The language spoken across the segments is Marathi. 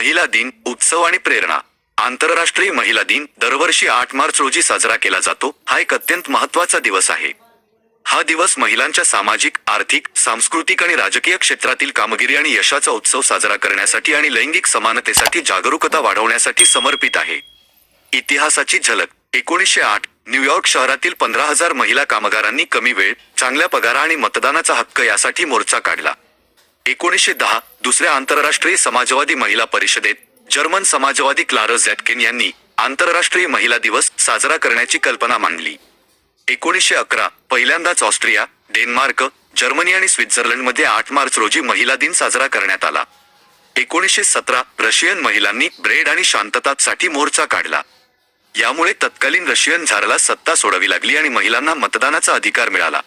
महिला दिन, उत्सव आणि प्रेरणा. आंतरराष्ट्रीय महिला दिन दरवर्षी 8 मार्च रोजी साजरा केला जातो. हा एक अत्यंत महत्त्वाचा दिवस आहे. हा दिवस महिलांच्या सामाजिक, आर्थिक, सांस्कृतिक आणि राजकीय क्षेत्रातील कामगिरी आणि यशाचा उत्सव साजरा करण्यासाठी आणि लैंगिक समानतेसाठी जागरूकता वाढवण्यासाठी समर्पित आहे. इतिहासाची झलक. 1908 न्यूयॉर्क शहरातील 15,000 महिला कामगारांनी कमी वेळ, चांगल्या पगार आणि मतदानाचा हक्क यासाठी मोर्चा काढला. 1910 दुसऱ्या आंतरराष्ट्रीय समाजवादी महिला परिषदेत जर्मन समाजवादी क्लारा झेटकिन यांनी आंतरराष्ट्रीय महिला दिवस साजरा करण्याची कल्पना मांडली. 1911 पहिल्यांदाच ऑस्ट्रिया, डेन्मार्क, जर्मनी आणि स्वित्झर्लंडमध्ये 8 मार्च रोजी महिला दिन साजरा करण्यात आला. 1917 रशियन महिलांनी ब्रेड आणि शांततासाठी मोर्चा काढला. यामुळे तत्कालीन रशियन झाराला सत्ता सोडावी लागली आणि महिलांना मतदानाचा अधिकार मिळाला.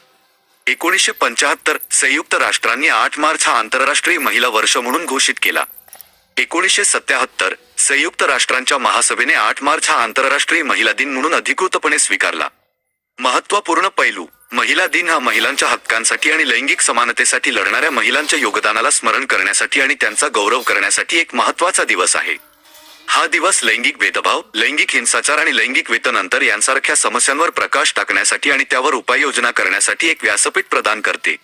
1975 संयुक्त राष्ट्रांनी 8 मार्च हा आंतरराष्ट्रीय महिला वर्ष म्हणून घोषित केला. 1977 संयुक्त राष्ट्रांच्या महासभेने 8 मार्च हा आंतरराष्ट्रीय महिला दिन म्हणून अधिकृतपणे स्वीकारला. महत्त्वपूर्ण पैलू. महिला दिन हा महिलांच्या हक्कांसाठी आणि लैंगिक समानतेसाठी लढणाऱ्या महिलांच्या योगदानाला स्मरण करण्यासाठी आणि त्यांचा गौरव करण्यासाठी एक महत्त्वाचा दिवस आहे. हा दिवस लैंगिक भेदभाव, लैंगिक हिंसाचार आणि लैंगिक वेतन अंतर यांसारख्या समस्यांवर प्रकाश टाकण्यासाठी आणि त्यावर उपाययोजना करण्यासाठी एक व्यासपीठ प्रदान करते.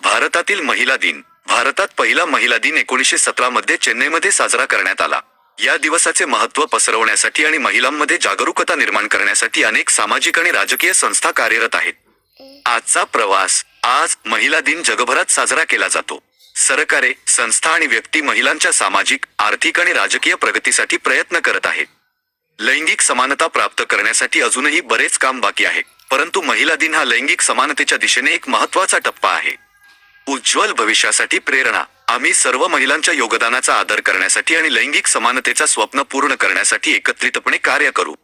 भारतातील महिला दिन. भारतात पहिला महिला दिन 1917 मध्ये चेन्नईमध्ये साजरा करण्यात आला. या दिवसाचे महत्त्व पसरवण्यासाठी आणि महिलांमध्ये जागरूकता निर्माण करण्यासाठी अनेक सामाजिक आणि राजकीय संस्था कार्यरत आहेत. आजचा प्रवास. आज महिला दिन जगभरात साजरा केला जातो. सरकारे, संस्था आणि व्यक्ती महिलांच्या सामाजिक, आर्थिक आणि राजकीय प्रगतीसाठी प्रयत्न करत आहेत. लैंगिक समानता प्राप्त करण्यासाठी अजूनही बरेच काम बाकी आहे, परंतु महिला दिन हा लैंगिक समानतेच्या दिशेने एक महत्त्वाचा टप्पा आहे. उज्ज्वल भविष्यासाठी प्रेरणा. आम्ही सर्व महिलांच्या योगदानाचा आदर करण्यासाठी आणि लैंगिक समानतेचा स्वप्न पूर्ण करण्यासाठी एकत्रितपणे कार्य करू.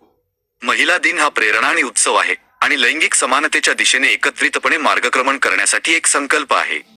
महिला दिन हा प्रेरणा आणि उत्सव आहे आणि लैंगिक समानतेच्या दिशेने एकत्रितपणे मार्गक्रमण करण्यासाठी एक संकल्प आहे.